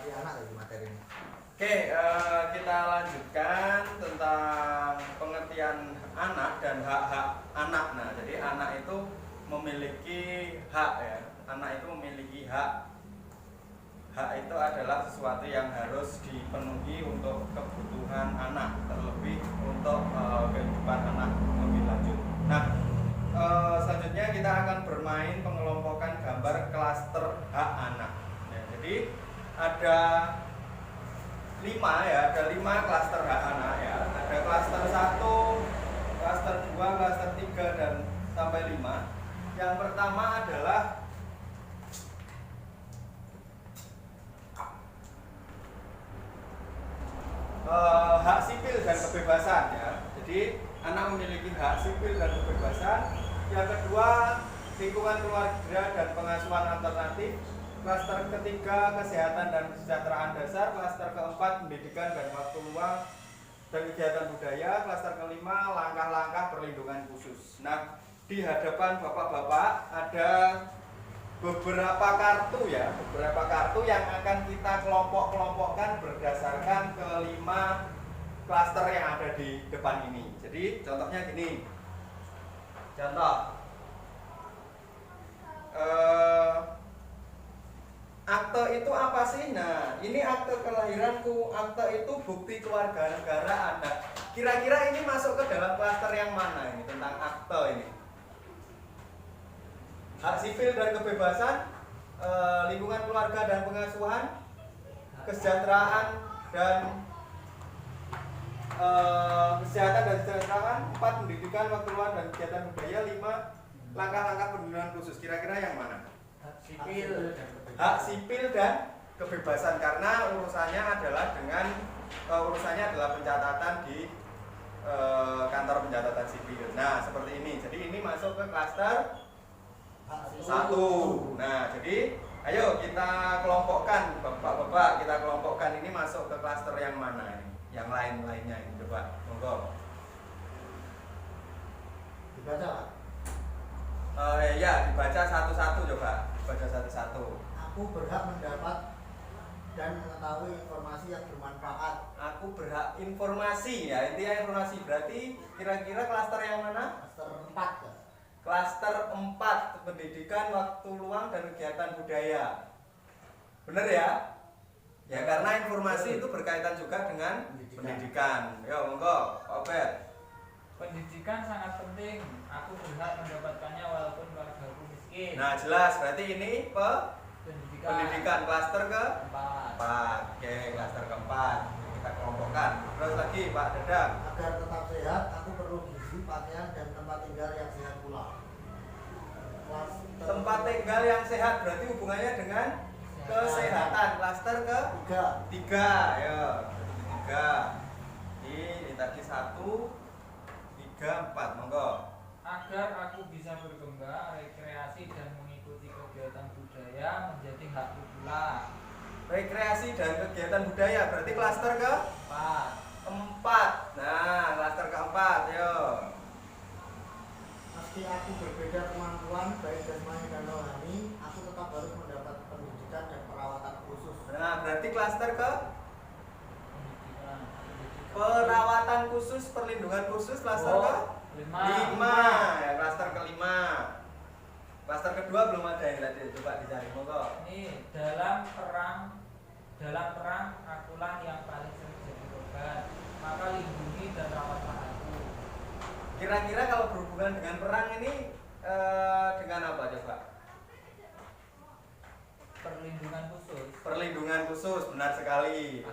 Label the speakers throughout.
Speaker 1: si anak dari materi ini.
Speaker 2: Oke, kita lanjutkan tentang pengertian anak dan hak-hak anak. Nah, jadi anak itu memiliki hak ya. Anak itu memiliki hak. Hak itu adalah sesuatu yang harus dipenuhi untuk kebutuhan anak, terlebih untuk kehidupan anak lebih lanjut. Nah, selanjutnya kita akan bermain pengelompokan gambar klaster hak anak. Ya, jadi ada 5 klaster hak anak ya. Ada klaster 1, klaster 2, klaster 3 dan sampai 5. Yang pertama adalah hak sipil dan kebebasan ya. Jadi anak memiliki hak sipil dan kebebasan. Yang kedua, lingkungan keluarga dan pengasuhan alternatif. Klaster ketiga, kesehatan dan kesejahteraan dasar. Klaster keempat, pendidikan dan waktu luang dan kegiatan budaya. Klaster kelima, langkah-langkah perlindungan khusus. Nah, di hadapan bapak-bapak ada beberapa kartu ya, beberapa kartu yang akan kita kelompok-kelompokkan berdasarkan kelima klaster yang ada di depan ini. Jadi contohnya gini. Contoh akte itu apa sih? Nah, ini akte kelahiranku. Akte itu bukti kewarganegaraan. Nah, kira-kira ini masuk ke dalam klaster yang mana ini tentang akte ini? Hak sipil dan kebebasan, lingkungan keluarga dan pengasuhan, kesejahteraan dan kesehatan dan kesejahteraan, 4 pendidikan, waktu luang dan kegiatan budaya, 5 langkah-langkah perlindungan khusus. Kira-kira yang mana? Hak sipil dan kebebasan, karena urusannya adalah pencatatan di kantor pencatatan sipil. Nah, seperti ini. Jadi ini masuk ke klaster 1. Nah, jadi ayo kita kelompokkan, bapak-bapak, kita kelompokkan ini masuk ke klaster yang mana ini? Yang lain-lainnya ini, coba, monggo.
Speaker 1: Dibaca, Pak?
Speaker 2: Ya, dibaca satu-satu, coba. Baca satu-satu.
Speaker 1: Aku berhak mendapat dan mengetahui informasi yang bermanfaat.
Speaker 2: Aku berhak informasi ya, intinya informasi. Berarti kira-kira klaster yang mana?
Speaker 1: Klaster 4 ya.
Speaker 2: Klaster 4, pendidikan, waktu luang dan kegiatan budaya. Bener ya? Ya, karena informasi itu berkaitan juga dengan pendidikan. Yo, monggo, Pak Obed.
Speaker 3: Pendidikan sangat penting. Aku berhak mendapatkannya walaupun keluargaku miskin.
Speaker 2: Nah, jelas. Berarti ini
Speaker 3: Pendidikan
Speaker 2: klaster keempat.
Speaker 3: 4.
Speaker 2: Oke, klaster keempat. Kita kelompokkan. Terus lagi, Pak Dadang.
Speaker 1: Agar tetap sehat, aku perlu gizi, pakaian dan tempat tinggal yang sehat pula.
Speaker 2: Tempat tinggal yang sehat berarti hubungannya dengan kesehatan. Klaster ketiga, ya. Ketiga. Ini tadi 1, 3, 4. Monggo.
Speaker 3: Agar aku bisa berkembang, rekreasi dan mengikuti kegiatan budaya menjadi hakku pula.
Speaker 2: Rekreasi dan kegiatan budaya berarti klaster keempat. Nah, klaster keempat, yo.
Speaker 1: Meski aku berbeda kemampuan baik jasmani dan rohani, aku tetap harus mendapat pendidikan dan perawatan khusus.
Speaker 2: Nah, berarti klaster
Speaker 3: Pendidikan.
Speaker 2: perawatan khusus, perlindungan khusus, klaster kelima. Ya, klaster kelima. Klaster kedua belum ada yang tadi, coba dicari, monggo.
Speaker 3: Ini dalam perang akulah yang paling sering jadi korban. Maka lindungi dan rawatlah aku.
Speaker 2: Kira-kira kalau berhubungan dengan perang ini dengan apa coba?
Speaker 3: Perlindungan khusus.
Speaker 2: Perlindungan khusus, benar sekali.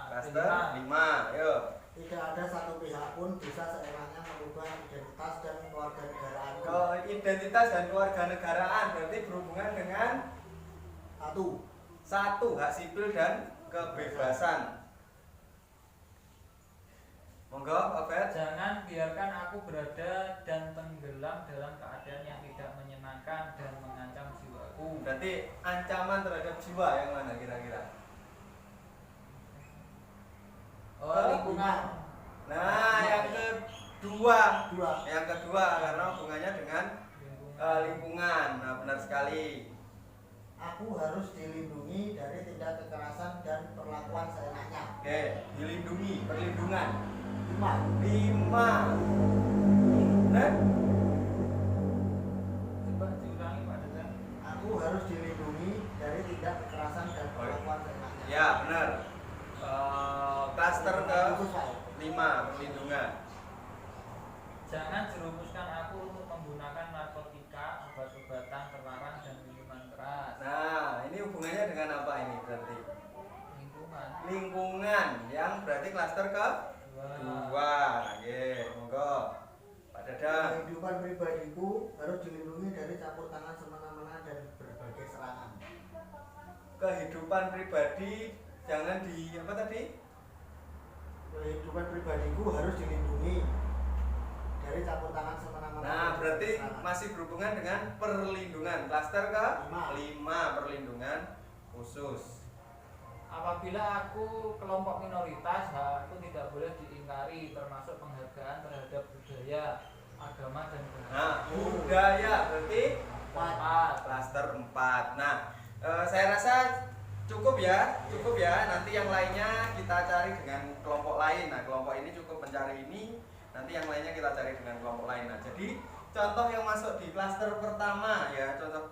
Speaker 2: Klaster 5, yuk.
Speaker 1: Tidak ada satu pihak pun bisa seenaknya merubah identitas dan kewarganegaraan.
Speaker 2: Identitas dan kewarganegaraan berarti berhubungan dengan satu, hak sipil dan kebebasan. Monggo, Obed.
Speaker 3: Jangan biarkan aku berada dan tenggelam dalam keadaan yang tidak menyenangkan dan mengancam jiwaku.
Speaker 2: Berarti ancaman terhadap jiwa yang mana kira-kira?
Speaker 3: Lingkungan.
Speaker 2: Nah, yang kedua. Yang kedua karena hubungannya dengan lingkungan. Nah, benar sekali.
Speaker 1: Aku harus dilindungi dari tindak kekerasan dan
Speaker 2: Oke, dilindungi, perlindungan.
Speaker 1: 5.
Speaker 2: 5. Nah,
Speaker 3: Coba diulangi Pak Dadang.
Speaker 1: Aku harus dilindungi dari tindak kekerasan dan perlakuan seenaknya.
Speaker 2: ya benar. Klaster ke
Speaker 1: Khusus, Pak.
Speaker 2: 5, perlindungan.
Speaker 3: Jangan jerumuskan aku untuk menggunakan narkotika, obat-obatan terlarang dan minuman keras.
Speaker 2: Nah, ini hubungannya dengan apa ini berarti?
Speaker 3: Lingkungan.
Speaker 2: Lingkungan, yang berarti klaster ke 2. Oke, monggo. Pak Dadang.
Speaker 1: Kehidupan pribadiku harus dilindungi dari campur tangan semena-mena dan berbagai serangan.
Speaker 2: Kehidupan pribadi jangan di apa tadi?
Speaker 1: Kehidupan pribadiku harus dilindungi dari campur tangan semena-mena.
Speaker 2: Nah,
Speaker 1: dan
Speaker 2: berarti
Speaker 1: berbagai serangan.
Speaker 2: masih berhubungan dengan perlindungan. Klaster ke
Speaker 1: 5.
Speaker 2: 5, perlindungan khusus.
Speaker 3: Apabila aku kelompok minoritas, hakku tidak boleh diingkari, termasuk penghargaan terhadap budaya, agama dan bahasa.
Speaker 2: Nah, budaya berarti
Speaker 3: 4.
Speaker 2: klaster 4. Nah, saya rasa cukup ya. Nanti yang lainnya kita cari dengan kelompok lain. Nah, kelompok ini cukup mencari ini. Nanti yang lainnya kita cari dengan kelompok lain. Nah, jadi contoh yang masuk di klaster pertama ya, ada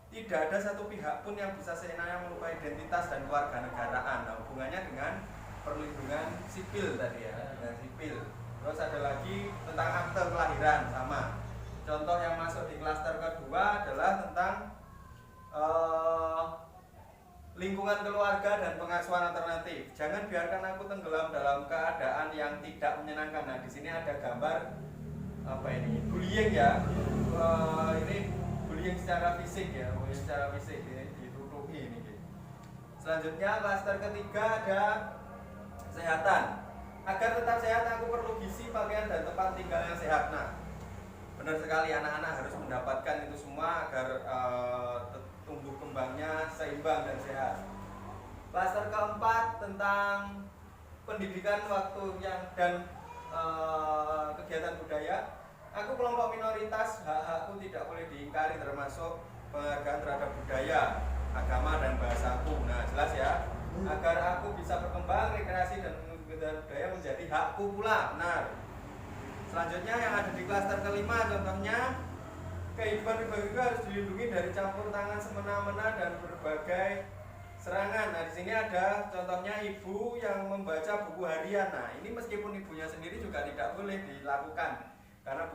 Speaker 2: tidak ada satu pihak pun yang bisa seenaknya merubah identitas dan kewarganegaraan. Nah, hubungannya dengan perlindungan sipil tadi ya, dengan sipil. Terus ada lagi tentang akte kelahiran sama. Contoh yang masuk di klaster kedua adalah tentang lingkungan keluarga dan pengasuhan alternatif. Jangan biarkan aku tenggelam dalam keadaan yang tidak menyenangkan. Nah, di sini ada gambar apa ini? Bullying ya. Ini bullying secara fisik ya, ini ditutupi ini. Selanjutnya klaster ketiga ada kesehatan. Agar tetap sehat aku perlu gizi, pakaian dan tempat tinggal yang sehat. Nah, benar sekali anak-anak harus mendapatkan itu semua agar tumbuh kembangnya seimbang dan sehat. Klaster keempat tentang pendidikan waktu dan kegiatan budaya. Aku kelompok minoritas, hak-hakku tidak boleh diingkari termasuk penghargaan terhadap budaya, agama dan bahasaku. Nah, jelas ya. Agar aku bisa berkembang, rekreasi dan budaya menjadi hakku pula. Benar. Selanjutnya yang ada di klaster kelima, contohnya kehidupan pribadi harus dilindungi dari campur tangan semena-mena dan berbagai serangan. Nah, di sini ada contohnya ibu yang membaca buku harian. Nah, ini meskipun ibunya sendiri juga tidak boleh dilakukan karena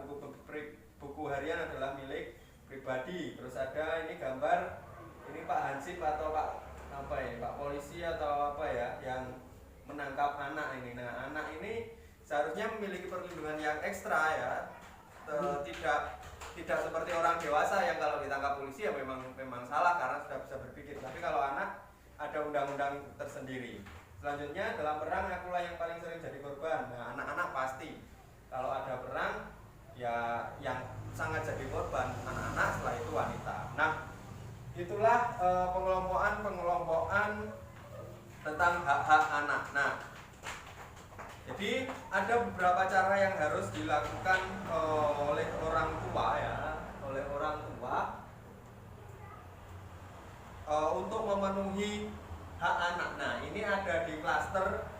Speaker 2: buku harian adalah milik pribadi. Terus ada ini gambar ini Pak Hansip atau Pak polisi atau apa ya yang menangkap anak ini. Nah, anak ini seharusnya memiliki perlindungan yang ekstra ya. Tidak seperti orang dewasa yang kalau ditangkap polisi ya memang salah karena sudah bisa berpikir. Tapi kalau anak ada undang-undang tersendiri. Selanjutnya dalam perang akulah yang paling sering jadi korban. Nah, anak-anak pasti kalau ada perang ya yang sangat jadi korban anak-anak, setelah itu wanita. Nah, itulah pengelompokan tentang hak-hak anak. Nah, jadi ada beberapa cara yang harus dilakukan oleh orang tua ya, untuk memenuhi hak anak. Nah, ini ada di klaster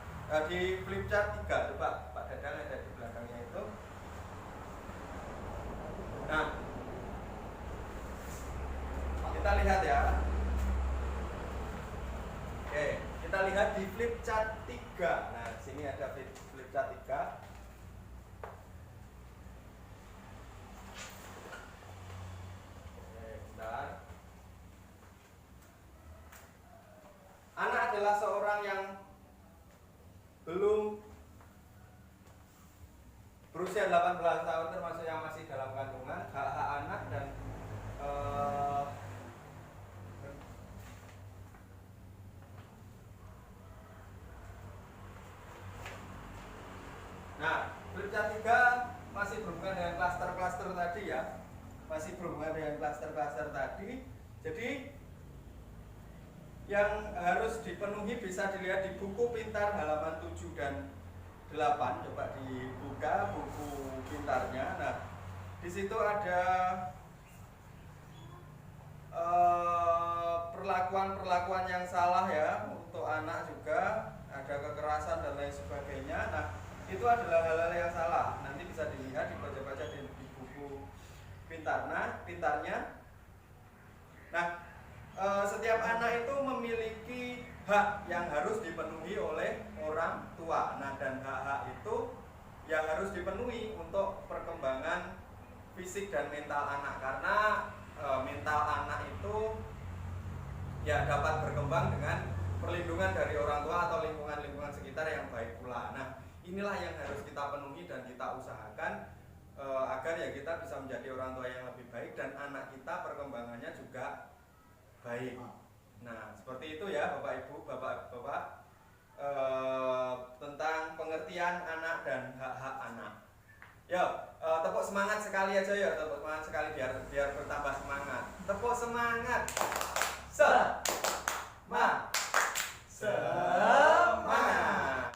Speaker 2: di flipchart 3. Coba Pak Dadang ada di belakangnya itu. Nah, kita lihat ya. Oke, kita lihat di flipchart 3. Nah, sini ada flipchart 3. Oke, bentar. Anak adalah seorang yang belum berusia 18 tahun termasuk yang masih dalam kandungan. Hak-hak anak dan nah, flipchart 3 masih berhubungan dengan klaster-klaster tadi ya. Jadi yang harus dipenuhi bisa dilihat di buku pintar halaman 7 dan 8. Coba dibuka buku pintarnya. Nah, di situ ada perlakuan yang salah ya untuk anak juga, ada kekerasan dan lain sebagainya. Nah, itu adalah hal-hal yang salah. Nanti bisa dilihat, dibaca-baca di buku pintarnya. Nah, setiap anak itu memiliki hak yang harus dipenuhi oleh orang tua. Nah, dan hak-hak itu yang harus dipenuhi untuk perkembangan fisik dan mental anak, karena mental anak itu ya dapat berkembang dengan perlindungan dari orang tua atau lingkungan sekitar yang baik pula. Nah, inilah yang harus kita penuhi dan kita usahakan agar ya kita bisa menjadi orang tua yang lebih baik dan anak kita perkembangannya juga baik. Nah, seperti itu ya Bapak Ibu, Bapak-bapak, tentang pengertian anak dan hak-hak anak. Yo, tepuk semangat sekali aja ya, tepuk semangat sekali biar bertambah semangat. Tepuk semangat.